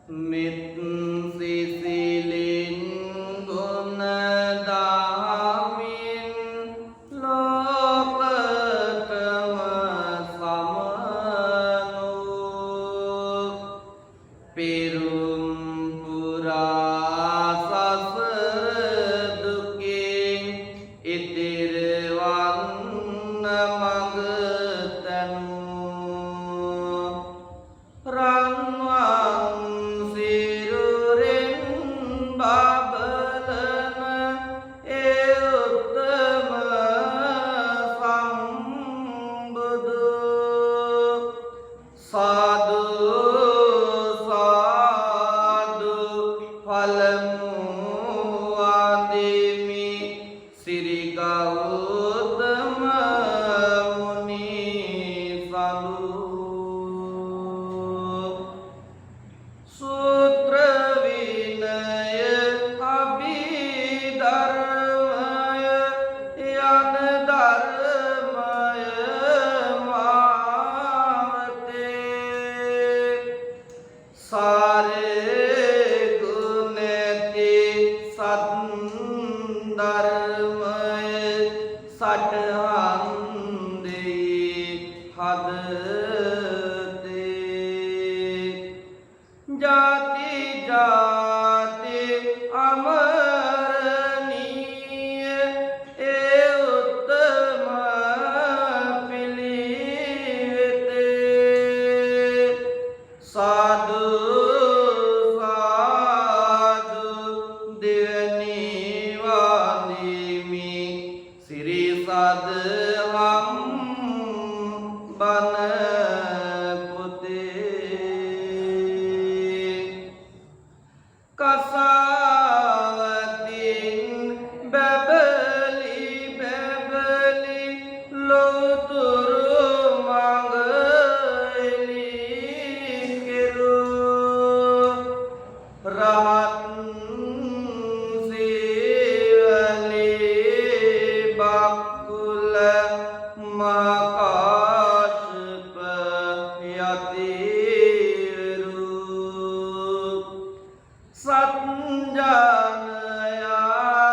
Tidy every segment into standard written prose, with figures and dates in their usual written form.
මිත් සිසිලින් ගුණ දහමින් ලෝකතම සමනු පෙරුම් පුරා සසර දුකින් ඉතිරවන්න මඟ තනු රන්වන් සිරුරෙන් බබලන ඒ උත්තම සම්බුදු සාදු සාදු පළමු වන්දිමි සිරි ගෞතම මුනි සඳු සූත්‍ර විනය අභිධර්මය යන ධර්මය මාවතේ සාරේ ගුණති සත් ධර්මය සටහන් දෙයි හදතේ ජාති ජාති අමරණීය ඒ උත්තම පිළිවෙතේ සාදු සාදු දෙවනි වන්දිමි සිරි සදහම් බණ පොතේ කසාවතින් බැබලි බැබලි ලෝතුරු මඟ එළි කෙරූ රහත් සීවලි බක්කුල මකාශප යතිවරු සත්ජනයා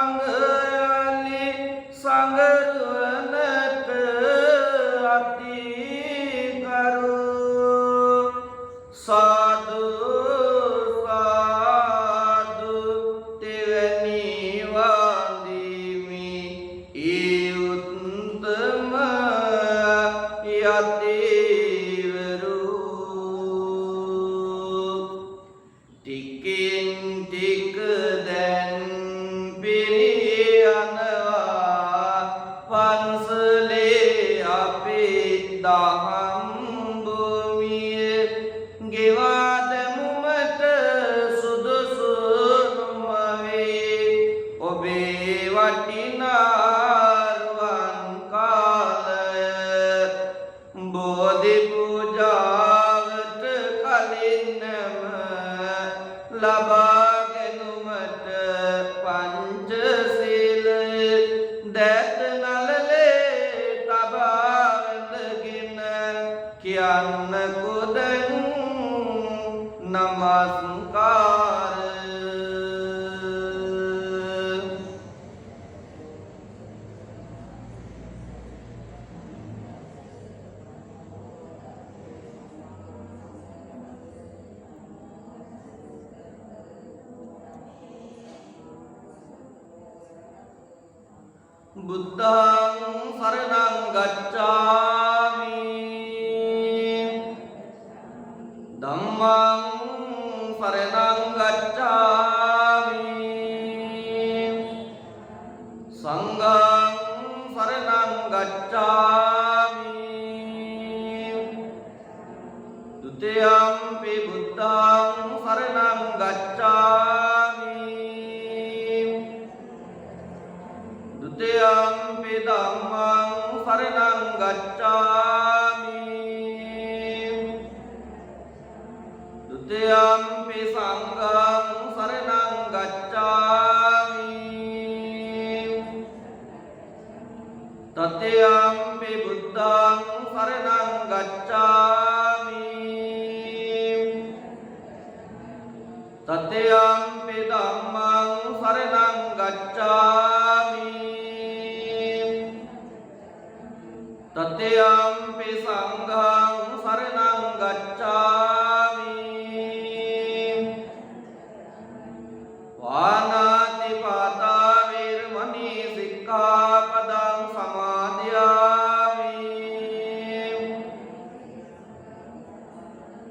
සත්මංගලි සංගරුවනට අතිකරු සාදු සාදු තෙවැනි වන්දිමි ඒ උත්තම යතිවරු ටිකින් ටික දැන් පිරියනවා පන්සලේ අපේ දහම් භූමිය ගෙවා දැමුමට සුදුසු නොවේ ඔබේ වටිනා රුවන් කාලය බෝධි පූජාවට කලින්ම ලබාගෙනුමට පංචශීලය දැත නළලේ තබාවැඳගෙන කියන්නකෝ දැන් නමස්කාර බුද්ධං සරණං ගච්ඡාමි ධම්මං සරණං ගච්ඡාමි සංඝං සරණං ගච්ඡාමි ဒုတိယံ පි බුද්ධං සරණං ගච්ඡාමි द्वितीयंपि धम्मं शरणं गच्छामि द्वितीयंपि संघं शरणं गच्छामि तृतीयंपि बुद्धं शरणं गच्छामि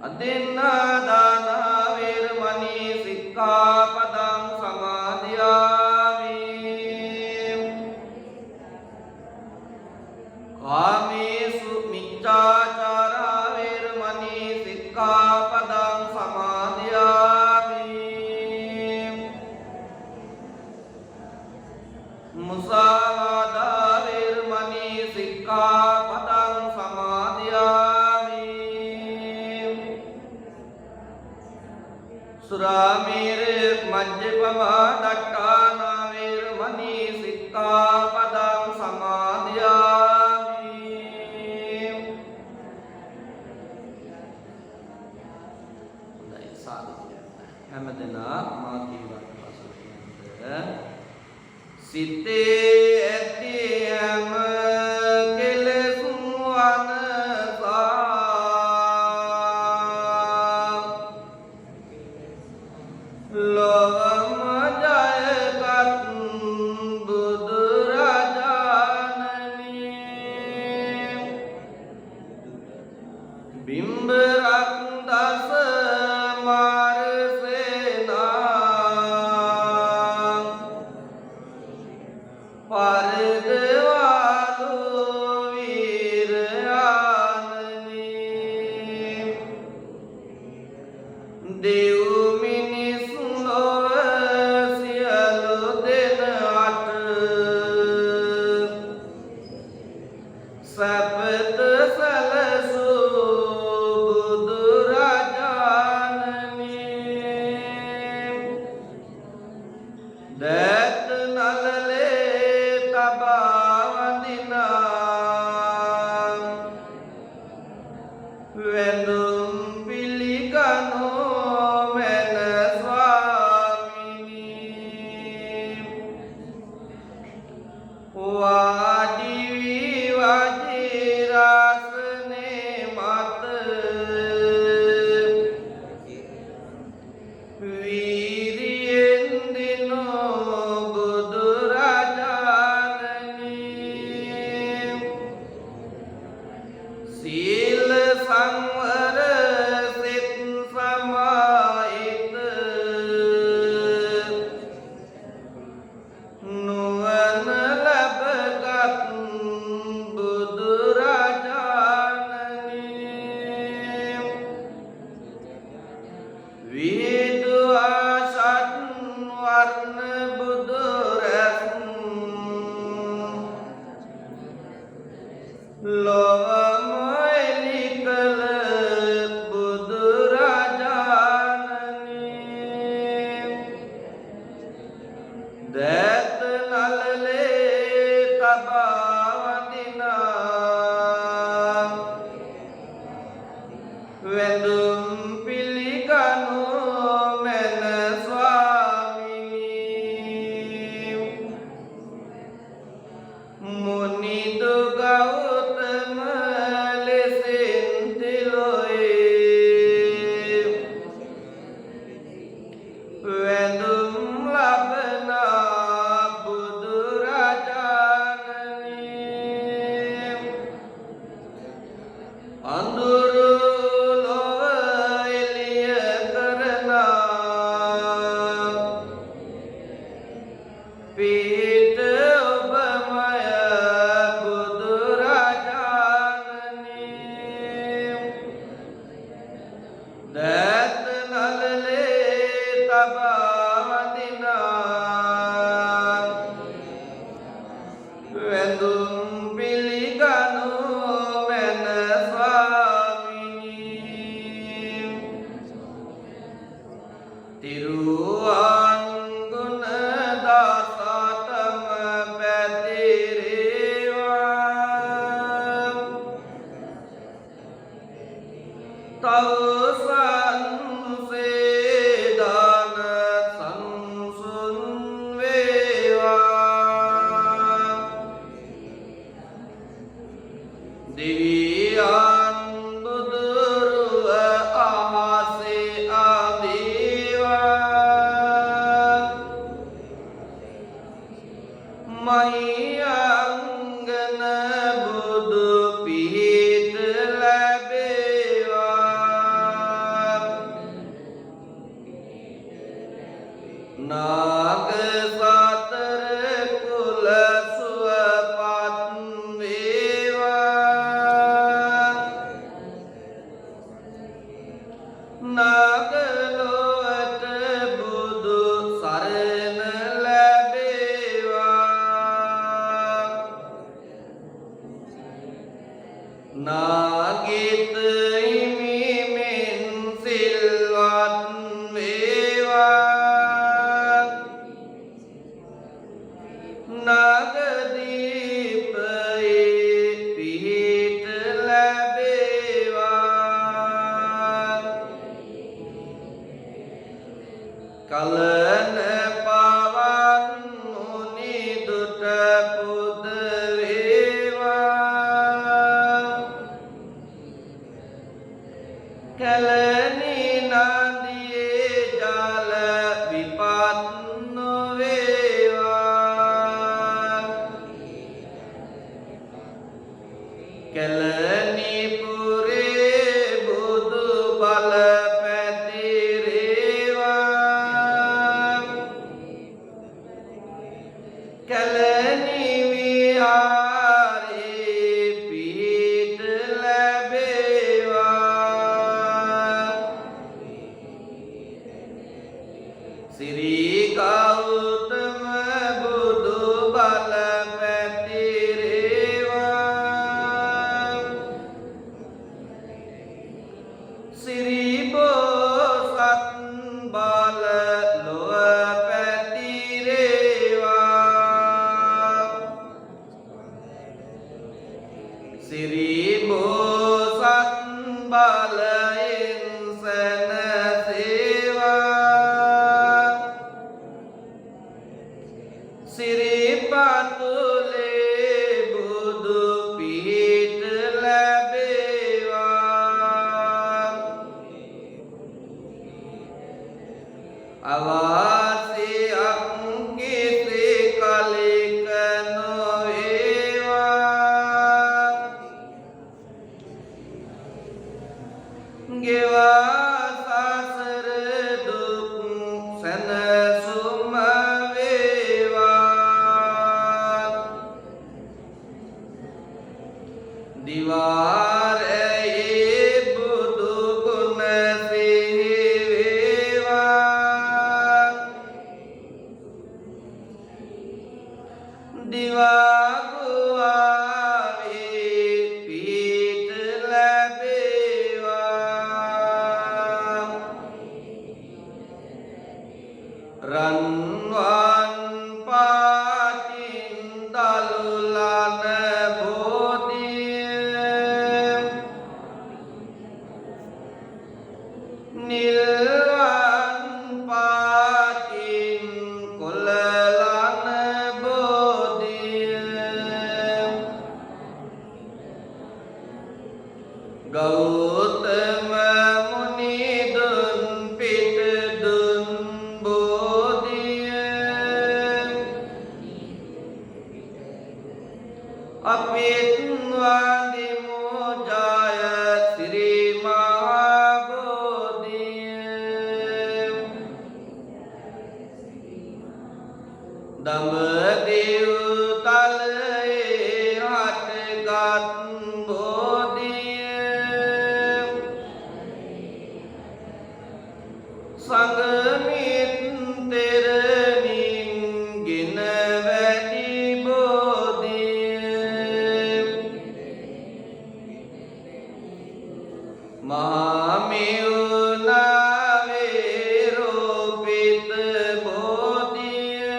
අදින්නා දාන වේරමණී සික්ඛාපදං සමාදියාමි. කාමේසු මිච්ඡාචාරා වේරමණී සික්ඛාපදං සමාදියාමි. මුසාවාදා වේරමණී සික්ඛාපදං සමාදියාමි. සුරාමේරය මජ්ජපමා දට්ඨානා වේරමණී සික්ඛාපදං සමාදියාමි. හොඳයි සාදු. හැමදෙනා මා කීවට පසු සිතේ ඇති හැම කෙලෙසුන් වනසා ලොවම ජයගත් බුදුරජාණනි. බිම්බරක් දස මාරසේනා පරදවාලු වීරයාණනි. දෙව් මිනිසුන් ලොව සියලු දෙනාට සැපත සැලසූ බුදුරජාණනි. දෑත නළලේ තබා වඳිනා වැඳුම් පිළිගනු මැන ස්වාමිනී. වාඩි වී වජිරාසනේ මත වීරියෙන් දිනු බුදුරජාණනි. සීල සංවර සිත් සමාහිත නුවණ ලැබගත් බුදුරජාණනි. විදුහා සත් වර්ණ බුදුරැස් ලොවම එලි කළ බුදුරජාණනි. දෑත නළලේ තබා වඳිනා වැඳුම් පිළිගනු මැන ස්වාමිනී. මුනිදු ගෞතම ලෙසින් තිලොයේ වැඳුම් ලබනා බුදුරජාණනි. අඳුරු ලොව එළිය කරනා පීඨ ඔබමය බුදුරජාණනි. දෑත නළලේ තබා වඳිනා වැඳුම් පිළිගනු මැන ස්වාමිනී. තිරුවන් ගුණ දාසතම පැතිරේවා. තවුසන් සේදාන සංසුන් වේවා. දෙවියන් බුදුරුව අහසේ ආදේවා. මහියංගන බුදු පිහිට ලැබේවා. හිමිමෙන් සිල්වත් වේවා නගදීපයේ පිහිට ලැබේවා කලන පවන් මුනිදුට පුද වේවා කලනි නදියේ ජල විපත් නොවේවා කලනි පුරේ බුදු බල පැතිරේවා කලනි විහාරේ පිහිට ලැබේවා සිරී ගෞතම බුදු බල පැතිරේවා සිරී බෝසත් බල ලොව පැතිරේවා සිරී බෝසත් බලයෙන් සැනසේවා සිරිපතුලේ බුදු පිහිට ලැබේවා අවාසියක් කිසි කලෙක නොවේවා ගෙවා සසර දුක් සැනසුම වේවා දිවාරයේ බුදු ගුණ සිහි වේවා දිවාගුවාවේ පිහිට ලැබේවා රන්වන් පාටින් දළුලන බෝධිය නිල්වන් පාටින් කොළලන බෝධිය ගෞතම මුනිදුන් පිට දුන් බෝධිය අපිත් වන්දිමු ජය ශ්‍රී මහා බෝධිය දඹදිව් තලයේ හටගත් බෝධිය සංගමිත් තෙරණින් ගෙන වැඩි බෝධිය මහමෙවුනාවේ රෝපිත බෝධිය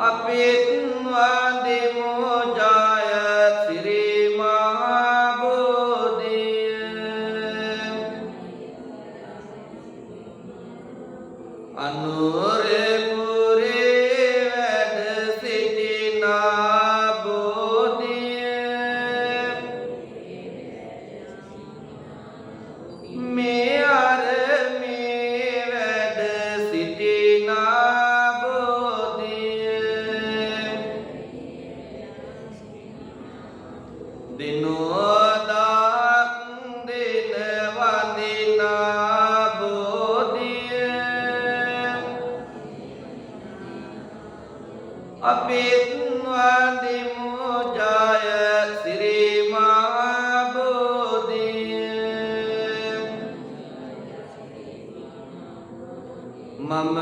අපිත් වන්දිමු ජය ශ්‍රී මහා බෝධිය අනුරපුරේ වැඩ සිටිනා බෝධිය මේ අරමේ වැඩ සිටිනා බෝධිය දිනෝදාක් දින වඳිනා බෝධිය අපිත් වන්දිමු ජය ශ්‍රී මහා බෝධිය මම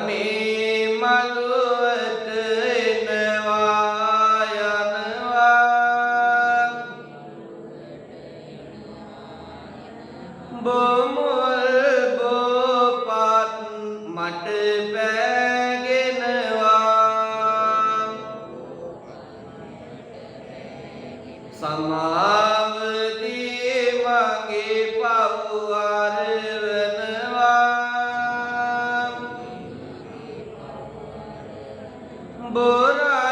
මේ මළුවට එනවා යනවා බොමුල් බෝපත් මට පෑගෙනවා සමාවදී මගේ පව් අරවනවා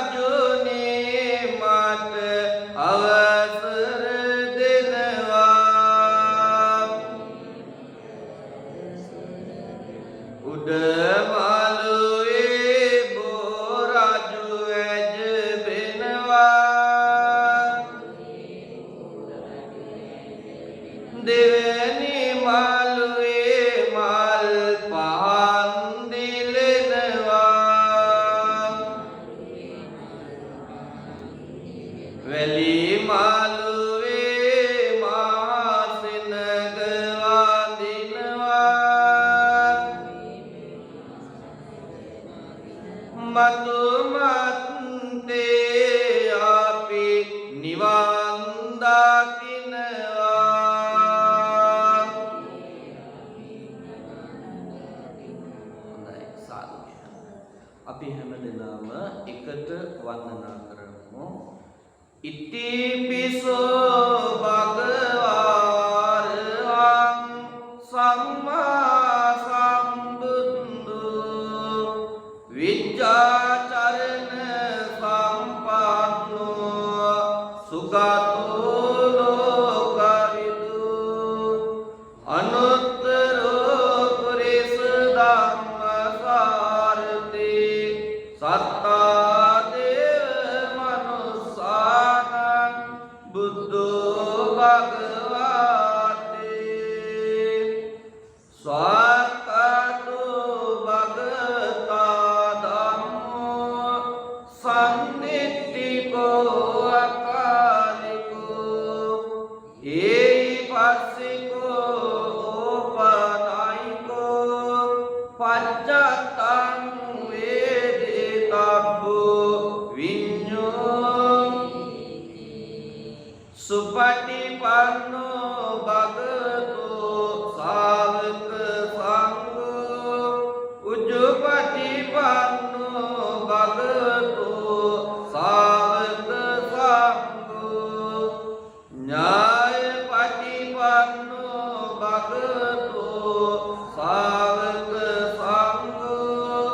බොරජුනේ මට අවසර දෙනවා උඩමළුවේ බොරජු ඇජබෙනවා දෙවැනි මළුවේ මල් පහන් දිලෙනවා වැලි මළුවේ මහසිනග වඳිනවා මතු මත්තේ අපි නිවන් දකින්නවා හොඳයි සාදු අපි හැමදෙනාම එකට වන්දනා කරමු ඉතිපිසෝ භගවාරහං සම්මා සම්බුද්ධු විජ්ජාචරණ සම්පන්නෝ සුගතෝ ලෝකවිදු අනුත්තරෝ පුරිස ධම්මසාරති සත්තා දේව මනුස්සානං බුද්ධෝ භගවතේ ස්වාක්ඛතෝ භගවතා ධම්මෝ සම්නිත්තිකෝ අකාලිකෝ ඒයි පස්සිකෝ ඕපනයිකෝ පච්චත්තං වේදිතබ්බෝ විඤ්ඤෝ සුපටිපන්නෝ භගවතෝ සාවක සංඝෝ උජ්ජපටිපන්නෝ භගවතෝ සාවක සංඝෝ ඥායපටිපන්නෝ භගවතෝ සාවක සංඝෝ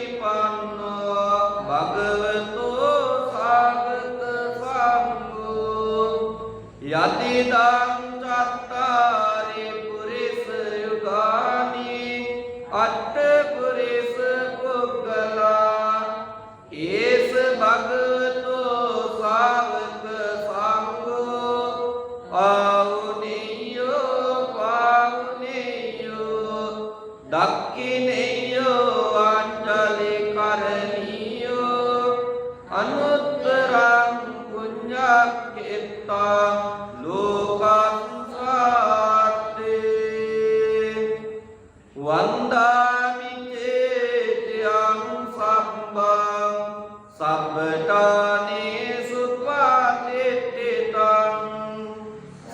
ස්වාමීචපටිපන්නෝ භගවතෝ සාවක සංඝෝ යතිදං චත්තාරි පුරිස යුගානි අට්ඨ පුරිස පුග්ගලා ඒස භගවතෝ සාවක සංඝෝ ආවුනියෝ පාවුනියෝ දක්ඛිනේයෝ අංජලි කරණීයෝ අනුත්තරං පුඤ්ඤක්ඛෙත්තං ලෝකං සාත්තේ වන්දාමි චේත්‍යං සම්බං සබ්බඨානේ සුපාතිත්තිතං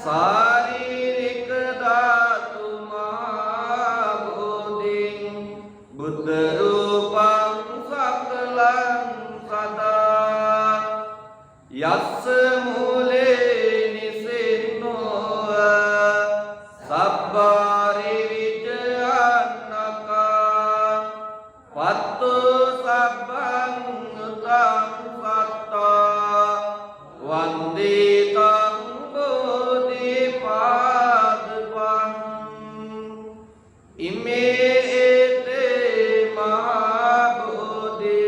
සාරීරික ධාතු මහා බෝධින් බුද්ධ රූපං සකලං සදා යස්ස මූලේ නිසින්නෝ සබ්බාරි විජයන්නකා පත්තෝ සබ්බං උතං සත්තා වන්දේ තං බෝධිපාදපං ඉමේ ඒතේ මහා බෝධි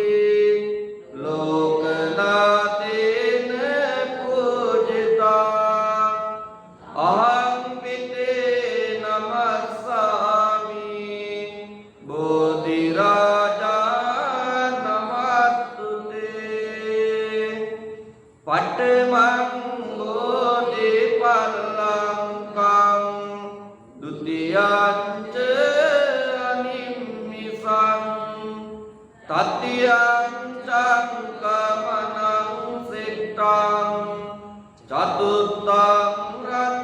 ලෝකනාතේන පූජිතා අහං පිතේ නමස්සාමි බෝධි රාජා නමස්තුතේ පඨමං බෝධි පල්ලංකං ဒုတိယං ච අනිම්මිසං තත්තියං චංකමනං සිට්ඨං චතුත්තං රත්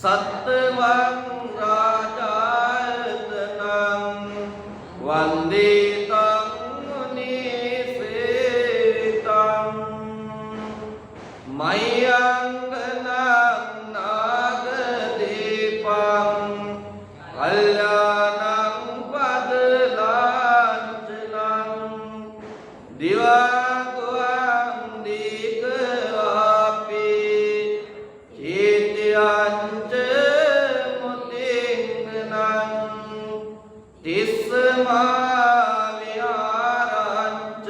සත්තවං රාජායතනං වන්දිතං මුනිසේවිතං මයංගනං නාගදීපං කල්යාණං පදලාංචනං දිවාගුවං දීඝවාපි චේතයංච මුතිංගනං තිස්සමා විහාරංච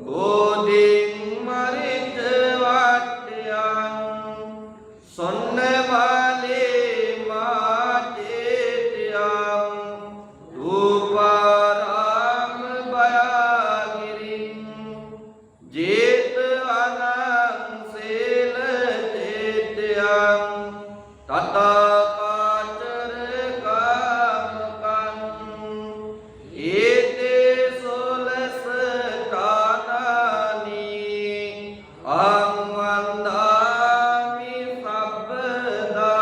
බෝධින් මරිච වට්ටයං සොන්නමාලේ මාචේතයං රූපාරාම භයාගිරින් ජේතවනං සීල චේතයං තථාකාචර කාමකං ඒතේ සෝලස තානානි අං වන්දාමි සබ්බදා.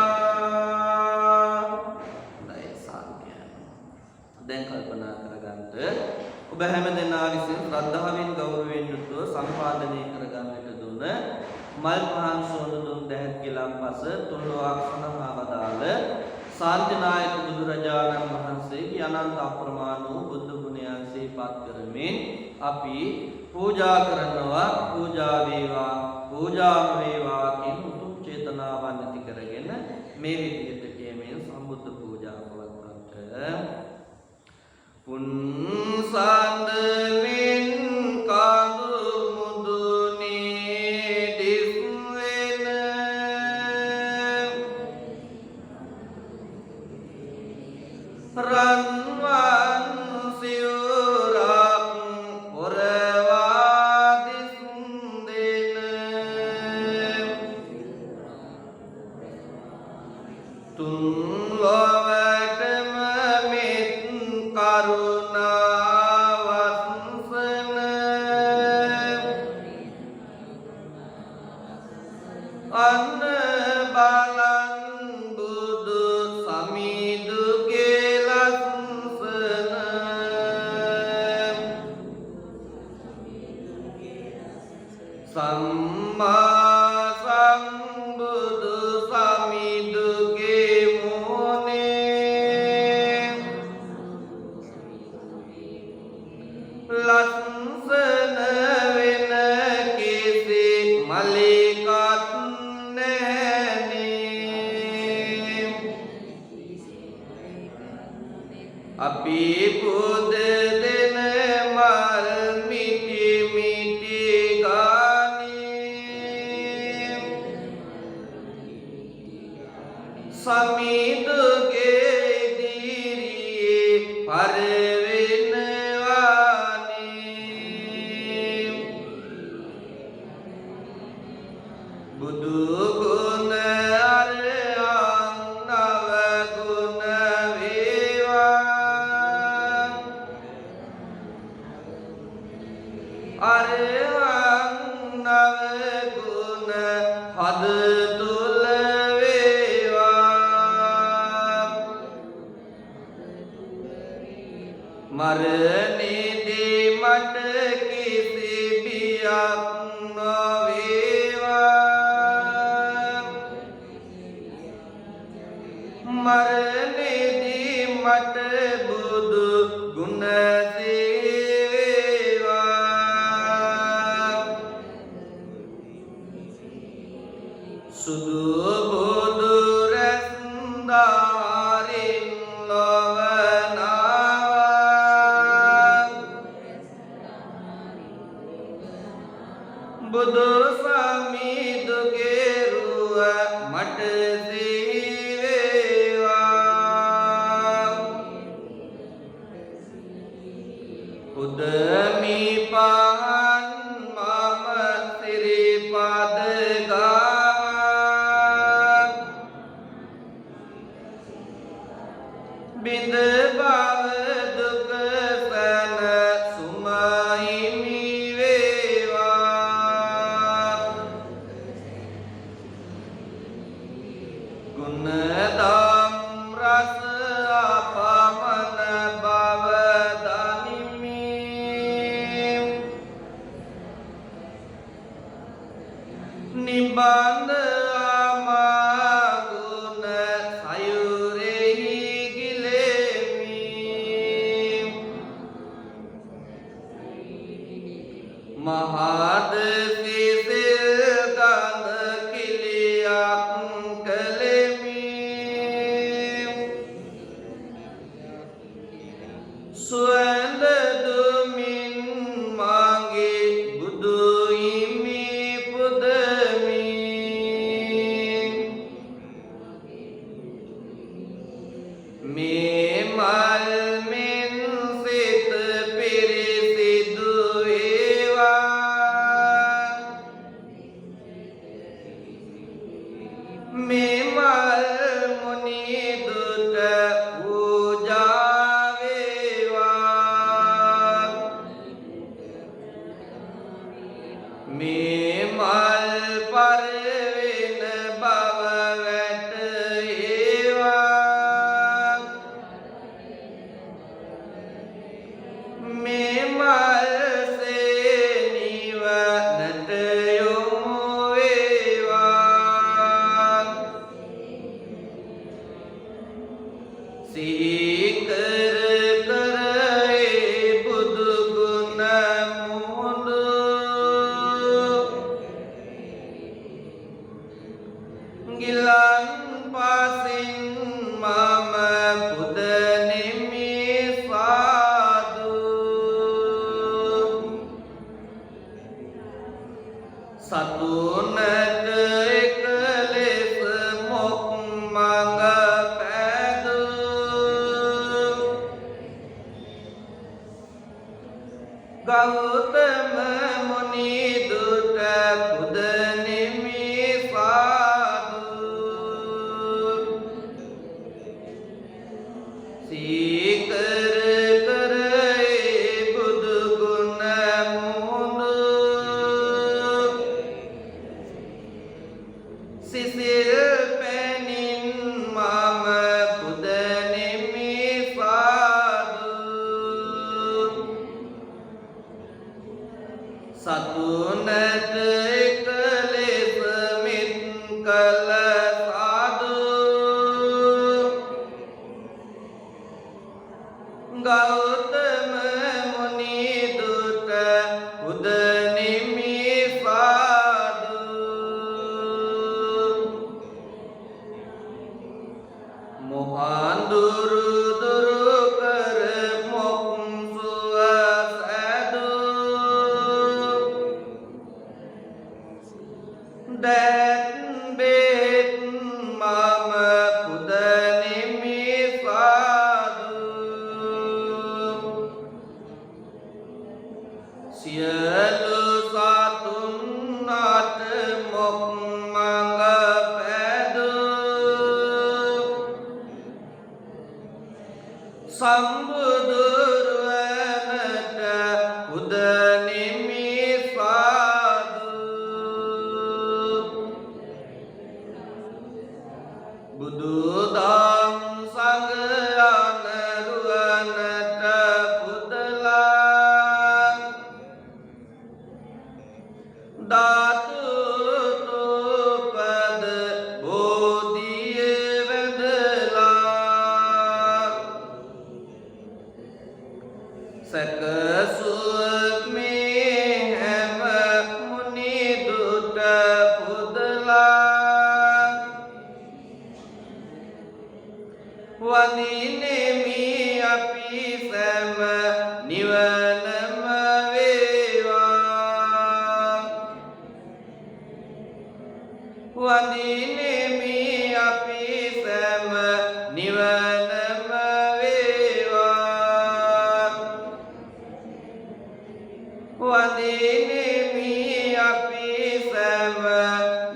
දැන් කල්පනා කරගන්න ඔබ හැම දෙනා විසින් ශ්‍රද්ධාවෙන් ගෞරවයෙන් යුතුව සම්පාදනය කරගන්නට දුන්න මල් පහන් සොඳ දුන් දැහැත් ගිලම්පස තුන්ලොවක් සඳහාවදාළ ශාන්තිනායක බුදුරජාණන් වහන්සේගේ අනන්ත අප්‍රමාණ වූ බුද්ධ ගුණයන් සිහිපත් කරමින් අපි පූජා කරනවා. පූජා වේවා පූජාම වේවා කියන උතුම් චේතනාවන් ඇති කරගෙන මේ විදිහට කියමින් සම්බුද්ධ පූජා පවත්වන්නට පුන්සන්දමින් කාදු මුදුනේ දිස්වෙන රන්වන් සිවුරක් පොරවා දිස් දෙන තුන් ලොවටම මෙත් කරුණාවත්සන අන්න බලන් බුදු සමිඳුගේ ලස්සන සම්මා සම්බුදු සමිඳුගේ මුනේ ලස්සන වෙන කිසි මලිකත් නැනේ. අපි පුද දෙන මල් මිටි මිටි ගානේ සමිඳුගේ ඉදිරියේ පරවෙනවානේ. බුදු ගුණ අරහං නව ගුණ වේවා අරහං නව ගුණ හද තුල වේවා මරණයේදී මට කිසි බියක් නොවේවා මරණයේදී මට බුදු ගුණ සේවා සුදු බුදු රැස්දාරින් ලොවනවා බුදු සමිඳුගේ රුව මට සේවේවා උදමි පහන් මම සිරිපද ගාවා ගුණදම් රස අපමණ බව දනිමි නිබඳ අමගුණ සයුරෙහි ගිලෙමි මහද සිසිල් ගඳ කිලියක් කළෙමි සුවඳ දුමින් මගේ බුදු හිමි පුදමි මේ මල් මෙන් සිත පිරිසිදු වේවා මේ මල් මුනි දුට පූජා වේවා මේ මල් පරවෙන බව වැටේවා මේ මල් සේනිවනට යොමු වේවා සීකර කරේ බුදු ගුණ මුහුදු ගිලන් පසින් මම පුදනෙමි සාදු සතුනට එක ලෙස මොක් මඟ පැදු ගෞතම මුනි දුට පුදනෙමි සාදු සීකර කරේ බුදු ගුණ මුහුදු සිසිල් පැනින් මම පුදනෙමි සාදු සතුනට එක ලෙස මෙත් කළ සාදු ගෞතම මුනි දුට පුදනෙමි සාදු මොහන්දුරු දුරු කර මොක් සුව සැදු දැත් බෙත් මම පුදනෙමි සාදු සියලු සතුන් අත මොක් මඟ පැදු සම්බුදුරුවනට පුදනෙමි සාදු බුදුදම් සංඝ අනරුවනට පුදලා ධාතු තෝපද බෝධිය වැඳලා සකසුව මේ හැම මුනි දුට පුදලා වඳිනෙමි අපි සැම නිවනම වේවා වඳිනෙමි අපි සැම නිවනම වේවා වඳිනෙමි අපි සැම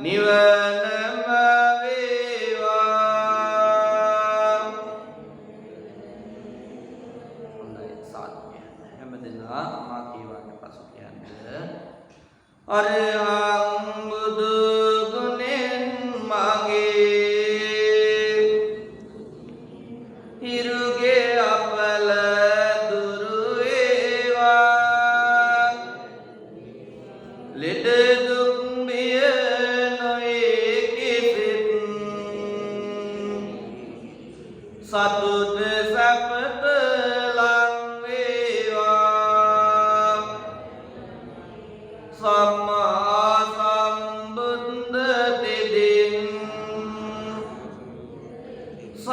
නිවනම වේවා හොඳයි සාදු හැමදෙනා මා කියවන්න පසු කියන්නේ අරහං බුදු ගුණෙන් මගේ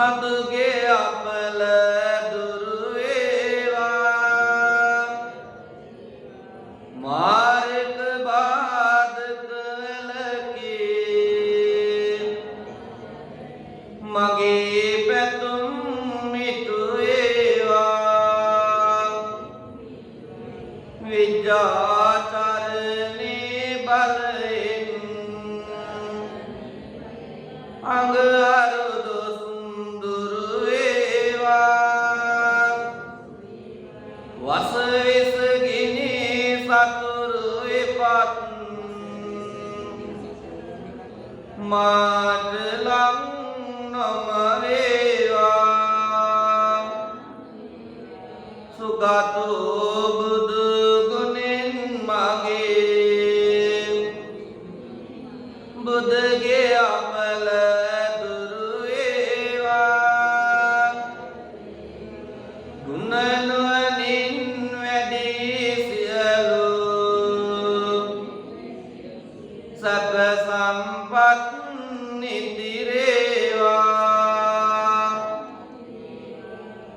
සඳුගේ අපල දුරු වේවා මාර්ග බාධක වලකී මගේ පැතුම් මිතු වේවා විජාචරණේ බලයෙන් අංග මාට ලං නොම වේවා සුගතෝ බුදු ගුණෙන් මගේ බුදුගේ අපල දුරු වේවා ගුණ නුවණින් වැඩි සියලු සබ්බ සම්පත් නිතිරේවා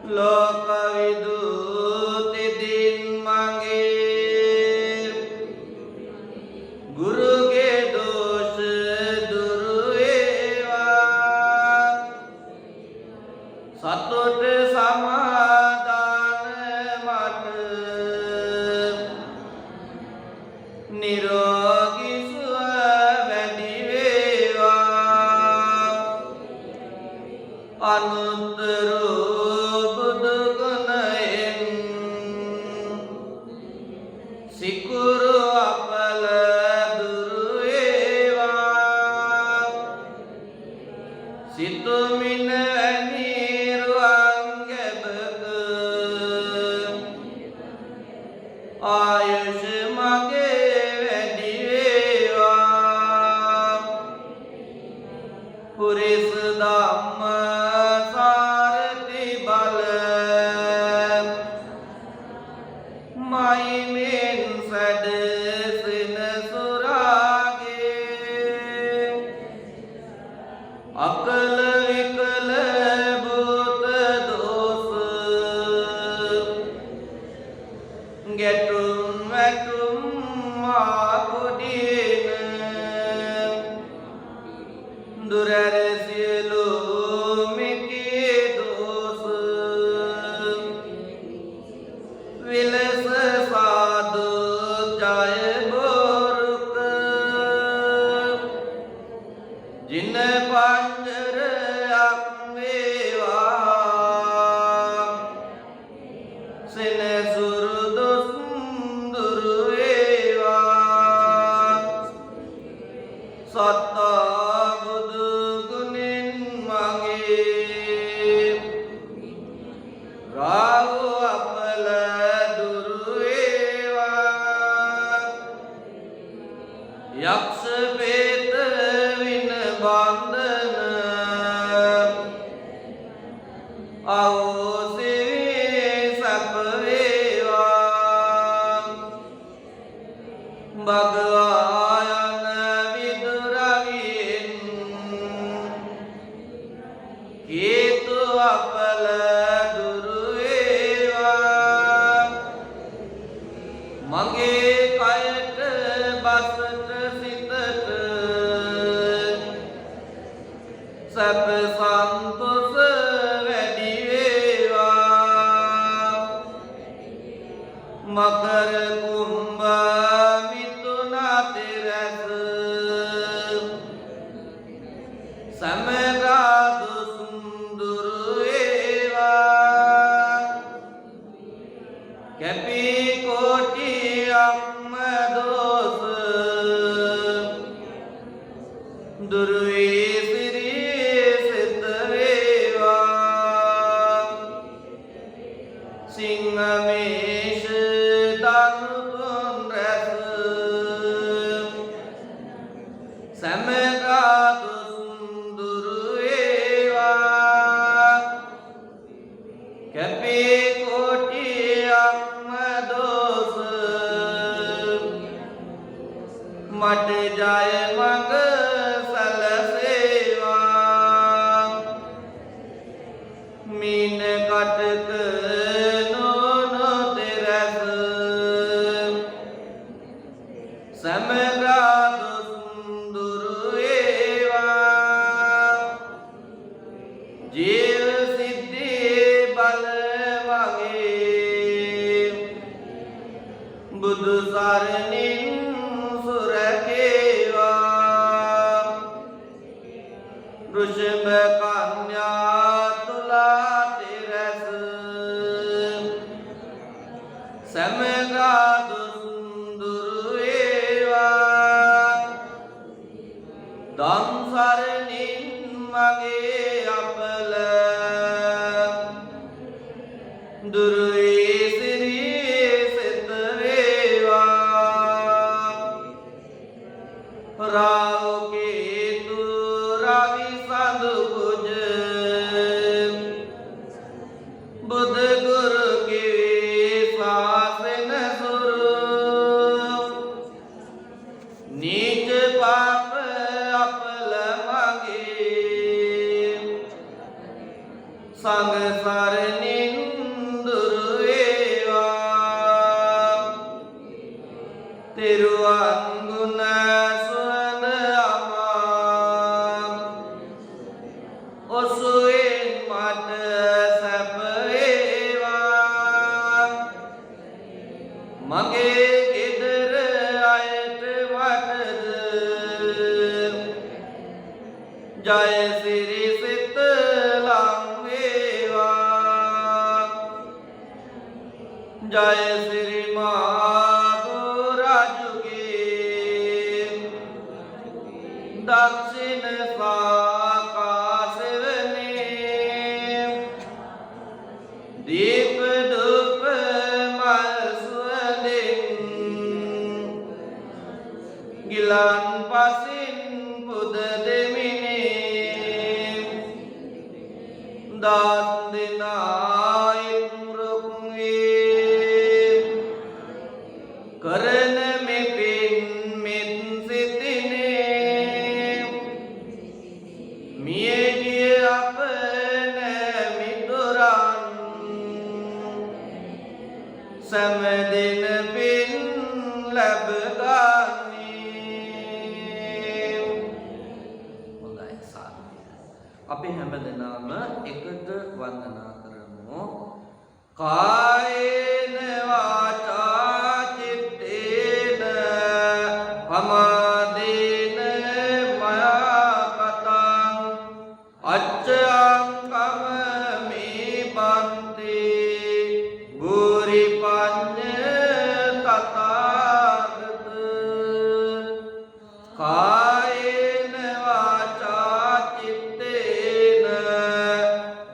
ලෝක විදුති දින් මගේ ගුරුගේ දෝෂ දුරු වේවා සතුට සමාදාන මට නිරෝගී අනුත්තර බුදු ගුණයෙන් සිකුරු අපල දුරු වේවා සිතුමින වැනි රුවන් ගැබක ආයුෂ මගේ වැඩි වේවා පුරිස ධම්ම මයිමෙන් සැඩසෙන සුරාගේ අකල විකල භූත දෝෂ ගැටුම් වැටුම් මා කුඩින දුරර සියලු මිකේ දෝෂ විලස සාදු ජය බොරුක ජින පංජරයක් වේවා සෙනසුරු දොස් දුරු වේවා සත්තා බුදු ගුණෙන් මගේ රාහු අපල යක්ෂ පේත වින බන්ධන අවෝසී සප වේවා භගවා යන විදුරවියෙන් හේතු අපල දුරු වේවා මගේ කයට බසට සබ්බ සන්තොස වැඩි වේවා මකර කුම්භ මිථුන තෙරස සමගා දුසුඳුරු වේවා කැපී කොටියක් මදෝස දුරු සිංහමේෂ දනුතුන් රැස සැමගා දුසුඳුරු වේවා කැපී කොටියක් මදෝස මට ජය මඟ සැලසේවා वृषभ कन्या तुला तिरस समगा दुर्वेवा दंसरनिन मगे अपल दुर्वेसिरी सितवेवा राव केतु रवि सदुभुज बुध गुरु के शासन सुर नीच पाप अपल मगे संग सर निंदुर्वेवा तिरुअंगुन सुन अमा ओसुइन मत सपवेवा मगे गिदर आयत वटद जय श्री सित लांगेवा जय श्री माधो राजुगे दक्षिण साकाशवने दीप धूप मलस्वदिन गिलान पासिन पुद देमिने दास दिनायत रुक्वे करन में पिन मिन सितिने मिये गिये अपने मितुरान समदिन पिन लबगानी හොඳයි සාදු අපි හැමදෙනාම එකට වන්දනා කරමු කායේන වාචා චිත්තේන පමාදේන මයා කතං අච්චං කම මේ බන්තේ ගෝරි පඤ්ඤ තථාගත කායේන වාචා චිත්තේන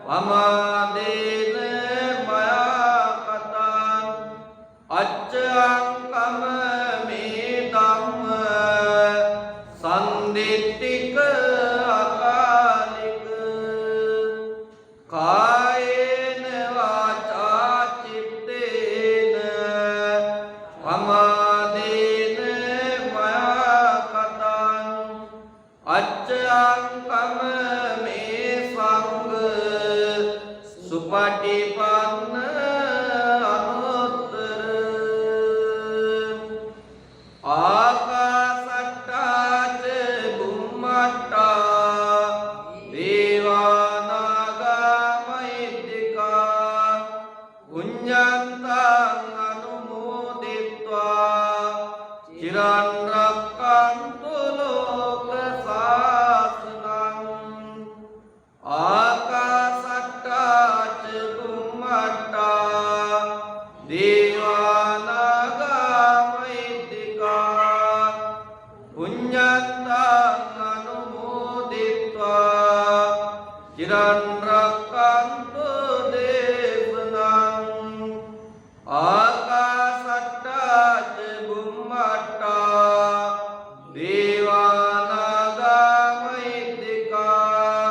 පමාදේන මයා කතං අච්චං කම මේ ධම්ම සම්දිට්ඨික අකාලික කායේන වාචා චිත්තේන පමාදේන මයා කතං අච්චං කම මේ සංඝ සුපටිපන්න අනුත්තර ආකාසට්ටා ච බුම්මට්ටා දේවානාගා මහිද්దికා පුඤ්ඤන්තං අනුමෝදිත්වා චිරන් රක්ඛන්තු ලෝක සාසනං ආකාසට්ටා ච බුම්මට්ටා දේවානාගා මහිද්దికා පුඤ්ඤන්තං අනුමෝදිත්වා චිරන් රක්ඛන්තු දේශනං ආකාසට්ටා ච බුම්මට්ටා දේවානාගා මහිද්దికා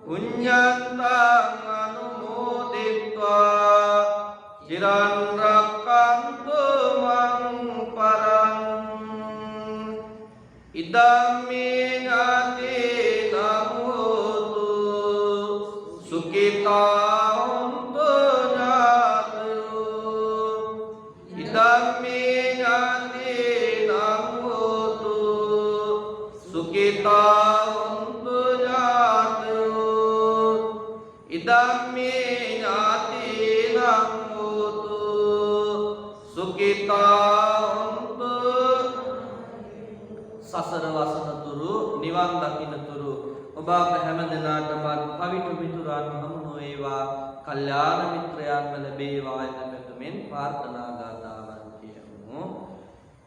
පුඤ්ඤන්තං අනුමෝදිත්වා චිරන් රක්ඛන්තු මං පරං ඉදම්මේ ඥාතේ නමෝතු සුඛිතා හොන්තු ඥාතයෝ ඉදම්මේ ඥාතේ නමෝතු සුඛිතා හොන්තු ඥාතයෝ ඉදම්මේ ඥාතේ නමෝතු සුඛිතා හොන්තු සසර වසනතුරු නිවන් දකින්නතුරු ඔබ ඔබ අප හැම දෙනාටමත් පවිතු මිතුරන් හමු නොවේවා කල්යාණ මිත්‍රයන්ම ලැබේවා යන පැතුමින් ප්‍රාර්ථනා ගාථාවන් කියමු.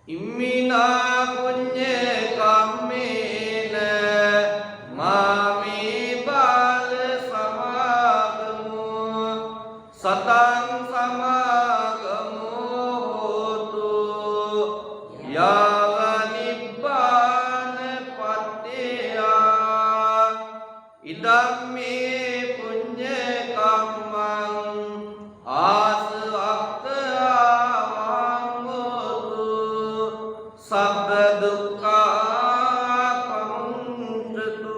ඉම්මිනා පුඤ්ඤ කම්මේන මාමේ බාල සමාගමු සතං සමාගමු හෝතු යාව නිබ්බාන පත්‍ත්‍යා ඉදම්මේ පුඤ්ඤ කම්මං ආසවක්ඛාවං හෝතු සබ්බ දුක්ඛා පමුඤ්චතු.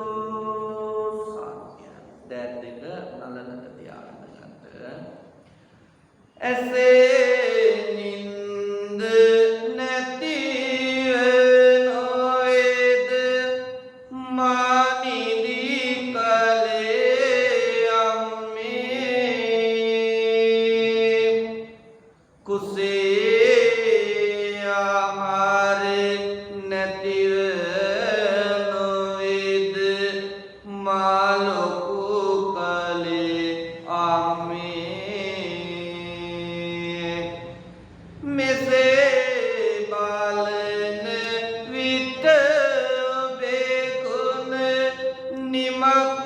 දැන් දෙක නලනට තියාගෙන ගන්න. ඇසේ නින්ද නැති නොවේද මානිදි කලේ අම්මේ කුසේ ආහාර නැතිව නොවේද මා ලොකු කලේ අම්මේ මෙසේ බලන විට ඔබේ ගුණ නිමක්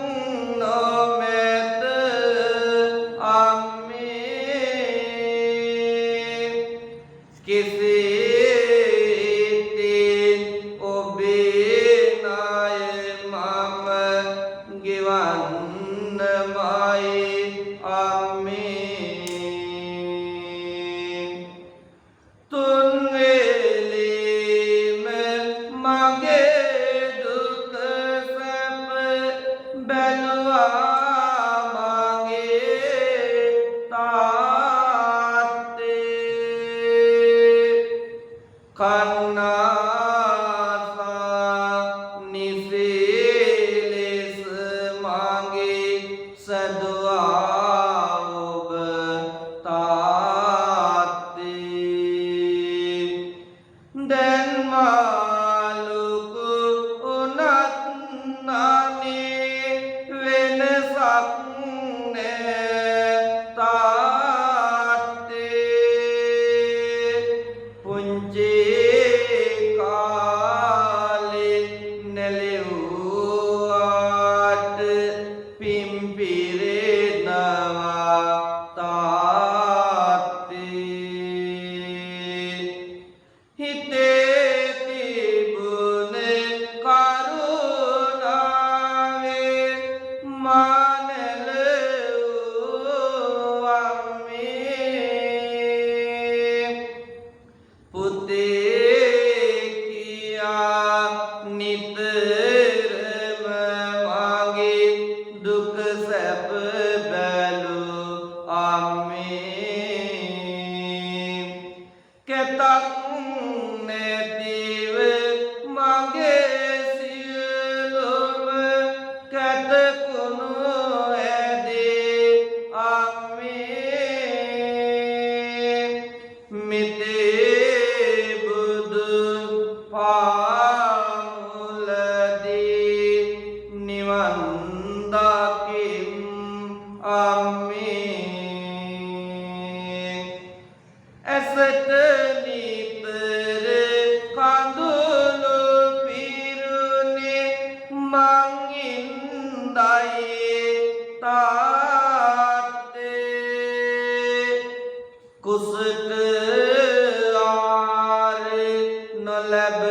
නොමැත අම්මේ කෙසේ ඔබේ නාය මම ගෙවන්නමයි අම්මේ තුන් වේලෙම මගේ දුක සැප බැලුවා මගේ තාත්තේ කන්නාසා නිසීලෙස මගේ සදුවා ඔබ තාත්තේ දැන් මාළුකු උනත් නානේ වෙනසක් නෑ තාත්තේ පුංචි කාලේ නැලෙව්වාට පිම්පිරෙනවා තාත්තේ හිතේ තිබුණ කරුණාවේ මා නැලෙව්වා අම්මේ පුතේ කියා නිතරම මගේ දුක සැප බැලූ අම්මේ කෙතක් නැතිව මගේ සියලුම කැතකුණු ඇදේ අම්මේ මිතේ බුදුන් පාමුලදී නිවන් දකිම් අම්මේ ඇසට නිතර කඳුළු පිරුණේ මං ඉන්දයි තාත්තේ කුසට ආරේ නොලැබ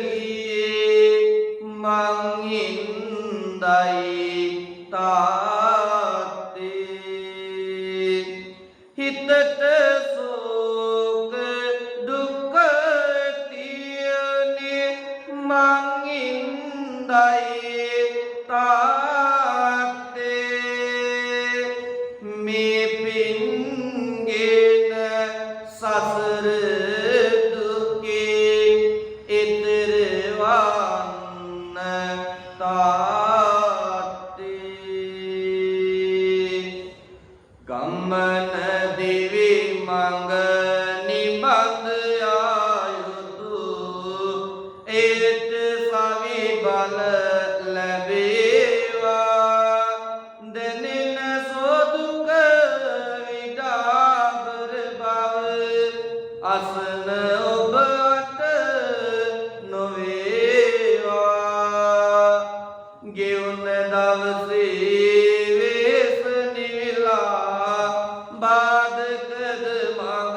ගියේ මං ඉන්දයි තාත්තේ හිතට සෝක දුක තියනේ මං ඉන්දයි තාත්තේ මේ පින්ගෙන සසර දුකේ එතරවන්න තාත්තේ ගම්මන දිවි මඟ නිබඳ ආයුතු ඒත සවි බල ලැබේවා දැනෙන සෝදුක විඩාබර බව අසන ඔබට නොවේවා ගෙවුන දවසේ වේස නිවිලා බාධකද මග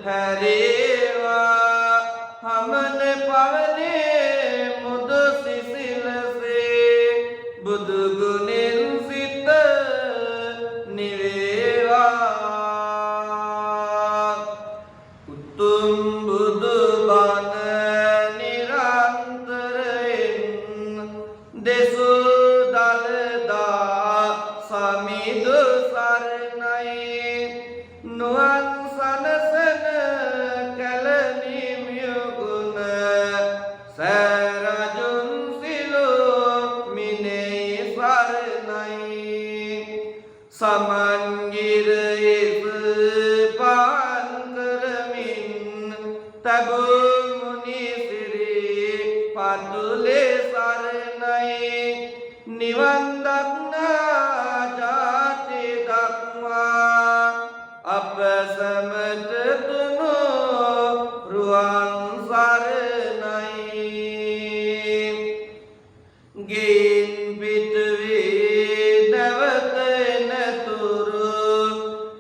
හැරේවා හමන පවනේ මුදු සිසිලසේ බුදු ගුණෙන් සිත නිවේවා උතුම් බුදු බණ නිරන්තරයෙන් දෙසූ දළදා සමිඳු සරණයි නුවන් සනසන කැලණිමියුගුණ සෑරජුන් සිලුමිනේ සරණයි සමන්ගිරයෙප පාන් කරමින් තබූ මුනිසිරි පතුලේ සරණයි නිවන් දක්නා ජාති දක්වා අප සමට තුනු රුවන් සරණයි ගෙයින් පිටවේ නැවත එනතුරු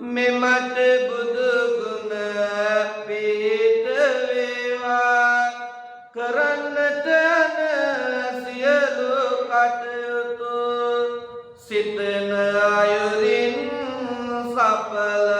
මෙමට බුදු ගුණ පිහිට වේවා කරන්නට යන සියලු කටයුතු සිතන අයුරින් සඵල